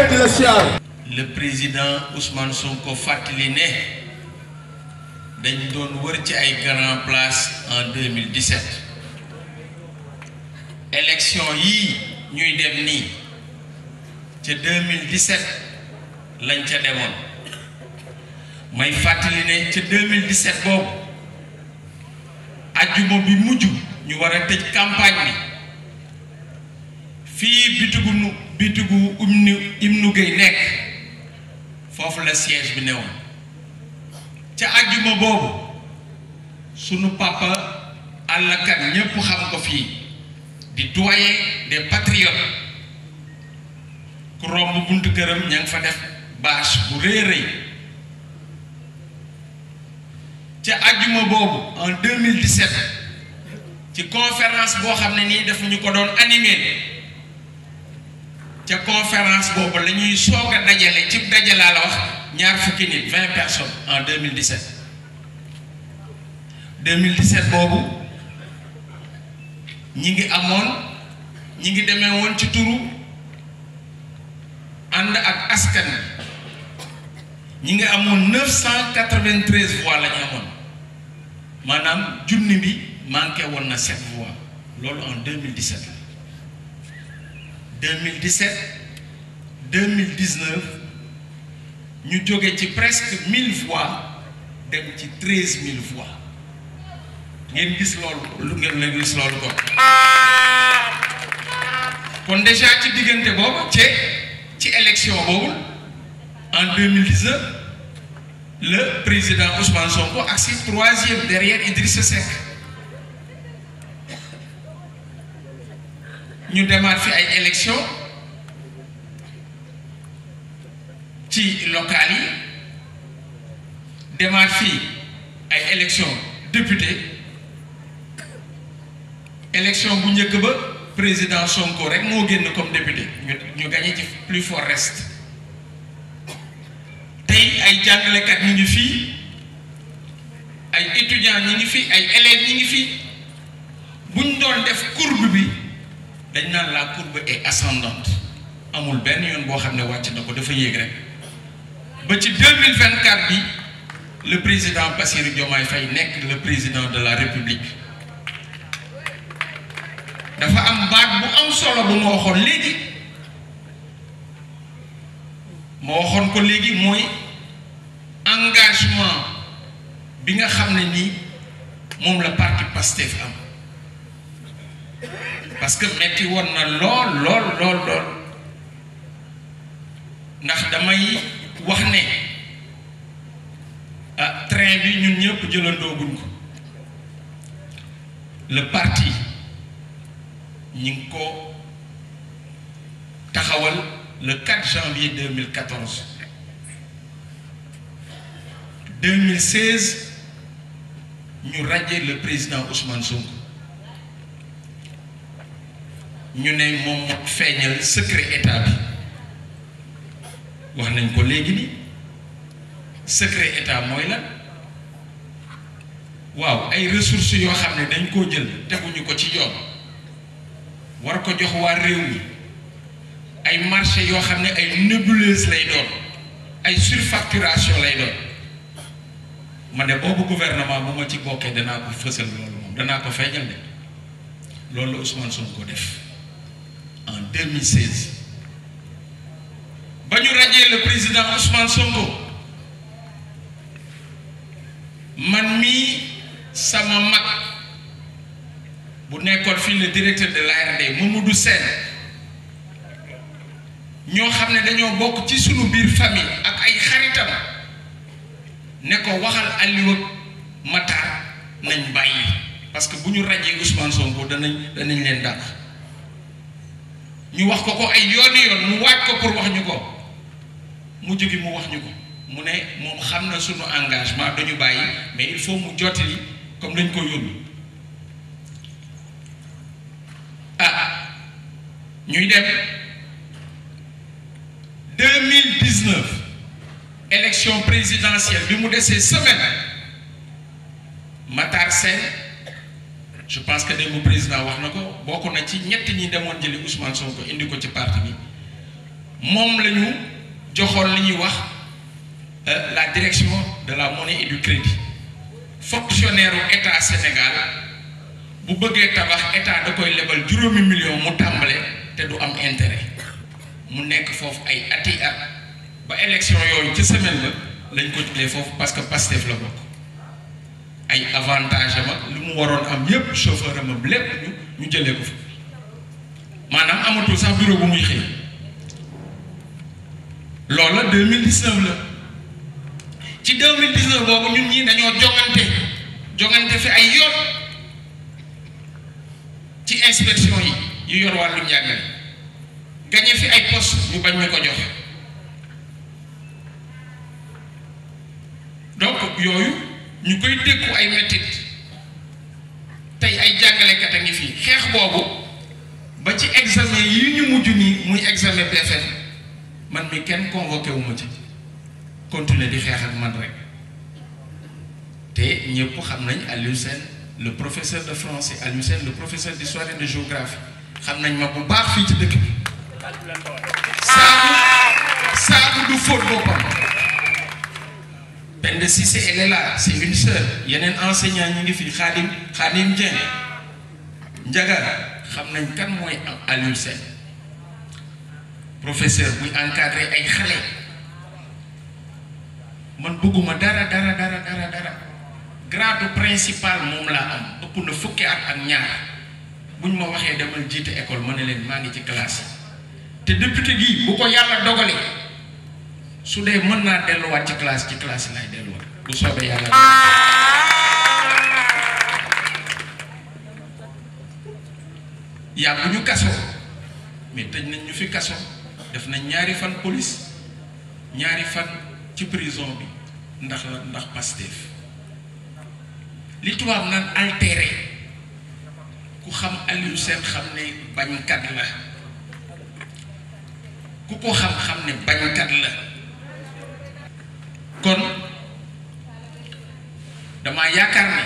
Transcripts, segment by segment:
nuyu di la siyaar. Le président Ousmane Sonko fàttali ne dañ doon wër ci ay grand place en 2017 élection yii ñuy dem nii ca 2017 lañ ca demoon may fàttali ne ca 2017 boobu ajjuma bi mujj ñu war a tëj campagne bi fii bitigu Ibnu Gueye nekk foofu la siège bi newoon ca àjjuma boobu sunu papa àllkat ñépp xam ko fii di doyen des patriotes ku romb buntu këram ña ngi fa def bâche bu rëy rëy ca àjjuma boobu en 2017 ci conférence boo xam ne nii dafa ñu ko doon animé ca conférence boobu la ñuy soog a dajale ci dajalaa la wax ñaar fukki nit 20 personnes en 2017 boobu ñi ngi demee woon ci turu ànd ak askan ñi ngi amoon 993 voix la ñu amoon maanaam junni bi manqué woon na 7 voix loolu en 2017 2019 ñu jóge ci presque 1000 voix dem ci 13000 voix ngeen gis loolu lu ngeen la gis loolu kon déjà ci diggante boobu ci élection boobu en 2019 le président Ousmane Sonko agsi 3e derrière Idrissa Seck ñu demaat fi ay élection ci local yi demaat fii ay élection député élection bu njëkk ba président Sonko rek moo génn comme député ñu gagné ci plus fort reste tey ay jàngalekat ñi ngi fii ay étudiants ñi ngi fii ay élèves ñi ngi fii buñ doon def courbe bi dañ naan la courbe est ascendante amul benn yoon boo xam ne wàcc na ko dafa yéeg rek ba ci 2024 bi le président Bassirou Diomaye Faye nekk le président de la République dafa am baat bu am solo bu ma waxoon léegi ko léegi mooy engagement bi nga xam ne nii moom la parti Pastef am parce que metti woon na lool ndax damay wax ne train bi ñun ñëpp jëlandooguñ ko le parti ñi ngi ko taxawal le 4 janvier 2014 2016 ñu radié le président Ousmane Sonko ñu ne moom moo feeñal secret état bi wax nañ ko léegi ni secret état mooy lan waaw ay ressources yoo xam ne dañ koo jël teguñu ko ci yoon war ko jox waa réew mi ay marché yoo xam ne ay nébuleuse lay doon ay surfacturation lay doon ma ne boobu gouvernement bu ma ci bokkee danaa ko fësal loolu moom danaa ko feeñal de loolu la Ousmane Sonko def en 2016 ba ñu radié le président Ousmane Sonko man mii sama mag bu nekkoon fii le directeur de l'ARD Mamadou Sène ñoo xam ne dañoo bokk ci sunu biir famille ak ay xaritam ne ko waxal Aliou Matar nañ bàyyi parce que bu ñu radié Ousmane Sonko danañ leen dàq ñu wax ko ay yoon mu waaj ko pour wax ñu ko mu jógi mu wax ñu ko mu ne moom xam na sunu engagement dañu bàyyi mais il faut mu jottali comme dañ ko yónni ñuy dem 2019 élection présidentielle bi mu desee semaine Matar Sène je pense que démb président wax na ko bokk na ci ñett ñi demoon jëli Ousmane Sonko indi ko ci parti bi moom la ñu joxoon li ñuy wax la direction de la monnaie et du crédit fonctionnaire u état Sénégal bu bëggee tabax état da koy lebal 5 millions mu tàmbale te du am intérêt mu nekk foofu ay ati at ba élection yooyu ci semaine ba lañ ko jëlee foofu parce que Pastef la bokk ay avantage am ak lu mu waroon am yépp chauffeur am lépp ñu jëlee ko fa maanaam amatul sax bureau bu muy xëy loola 2019 la ci 2019 boobu ñun ñii dañoo jongante fi ay yoon ci inspection yi yu yor wàllu njàngale gañe fi ay poste ñu bañ ñu ko jox donc yooyu ñu koy dékku ay mettit tey ay jàngalekat a ngi fii xeex boobu ba ci examen yi ñu mujj nii muy examen BFM man mi kenn convoqué wu ma ci continuer di xeex ak man rek te ñëpp xam nañ Aliou Sène le professeur de français Aliou Sène le professeur d'histoire et de géographie xam nañ ma bu baax fii ci dëkk bi saabu du fóot boppam Penda Cissé elle est là c'est une sœur yeneen enseignant ñi ngi fi Khadim Dieng Ndiaga xam nañ kan mooy am Aliou Sène professeur buy encadré ay xale man bëgguma dara grade principal moom laa am ëpp na fukki at ak ñaar buñ ma waxee demal jiite école ma ne leen maa ngi ci classe yi te député gi bu ko yàlla dogalee su dee mën naa delluwaat ci classe laay delluwaat bu soobee yàlla. yàggu ñu kaso mais tëj nañ ñu fi kaso def nañ ñaari fan police ñaari fan ci prison bi ndax Pastef li tubaab naan altéré ku xam Aliou Sène xam ne bañkat la ku ko xam ne bañkat la kon dama yaakaar ne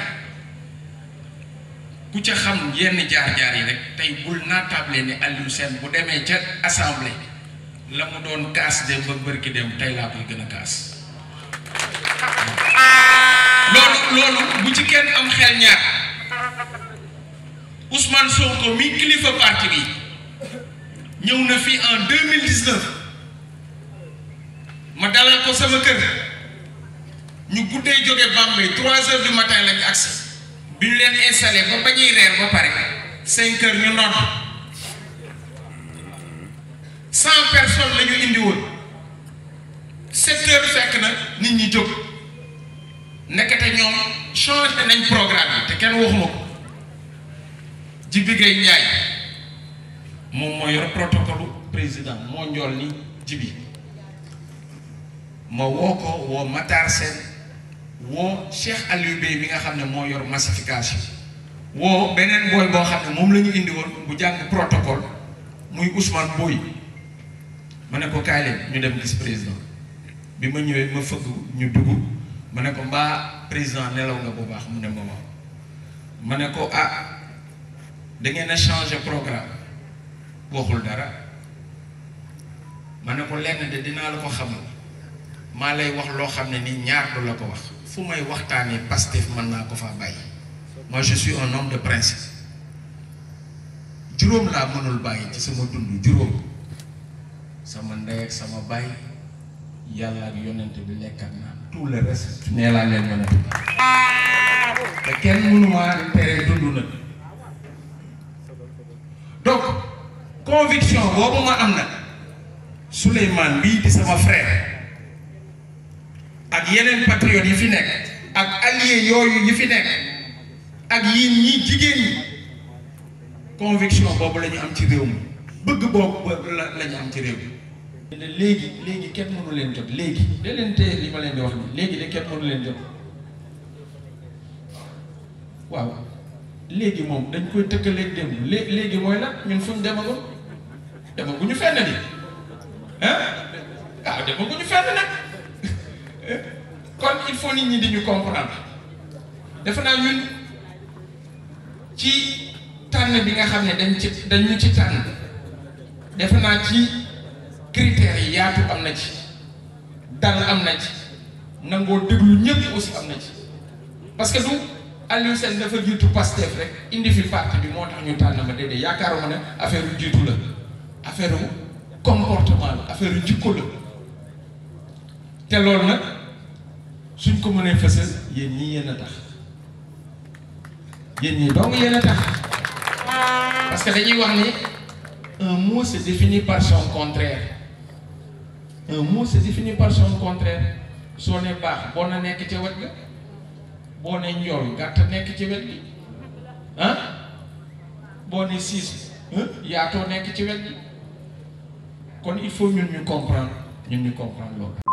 ku ca xam yenn jaar-jaar yi rek tey bul naatable ne Aliou Sène bu demee ca assemblée la mu doon kaas dem ba bërki dem tey laa koy gën a kaas loolu bu ci kenn am xel ñaar Ousmane Sonko mi kilifa parti bi ñëw na fi en 2019 ma dalal ko sama kër ñu guddee jóge Bambey 3 heures du matin lañu agsi bi ñu leen installé ba bañuy reer ba pare 5 heures ñu nodd 100 personnes la ñu indi woon 7 heures fekk na nit ñi jóg nekkate ñoom changé nañ programme bi te kenn waxuma ko Jibi Gueye Ndiaye moom moo yor protocole président moo njool ni Jibi ma woo ko woo Matar Sène woo Cheikh Aliou Bey mi nga xam ne moo yor massification woo beneen booy boo xam ne moom la ñu indi woon bu jàng protocole muy Ousmane Boy ma ne ko kaay leen ñu dem gis président bi ma ñëwee ma fëgg ñu dugg ma ne ko mbaa président nelaw nga bu baax mu ne ma waaw ma ne ko da ngeen a changé programme waxul dara ma ne ko lenn de dinaa la ko xamal maa lay wax loo xam ne ni ñaar du la ko wax fu may waxtaanee Pastef mën naa ko faa bàyyi moi je suis un homme de principe juróom laa mënul bàyyi ci sama dund juróom sama ndey ak sama baay yàlla ak yonent bi lekk ak naan tout le reste nee laa leen yonent bi te kenn mënumaa tere dund nag donc conviction boobu ma am nag Souleymane bii di sama frère ak yeneen patriotes yi fi nekk ak alliés yooyu yi fi nekk ak yii ñii jigéen ñi conviction boobu la ñu am ci réew mi bëgg boobu la ñu am ci réew mi léegi kenn mënu leen jot léegi da leen téye li ma leen di wax nii léegi de kenn mënu leen jot waaw léegi moom dañ koy tëkkaleeg démb léegi mooy la ñun fuñ demaguñu fenn di demaguñu fenn nag kon il faut nit ñi di ñu comprendre defe naa ñun ci tànn bi nga xam ne dañu ci tànn defe naa ci critères yi yaatu am na ci dal am na ci nangoo déglu ñëpp aussi am na ci parce que du Aliou Sène dafa jiitu Pastef rek indi fi parti bi moo tax ñu tànn ma déedéet yaakaaruma ne affaire yu jiitu la affaire yu comportement la affaire yu jikko la te loolu nag suñ ko mënee fësal yéen ñii yéen a tax yéen ñii donc yéen a tax parce que dañuy wax ni un mot se définit par son contraire un mot se définit par son contraire soo ne baax boo na nekk ca wet ga boo ne njool gàtt nekk ci wet gi ah boo ne siis yaatoo nekk ci wet gi kon il faut ñun ñu comprendre loolu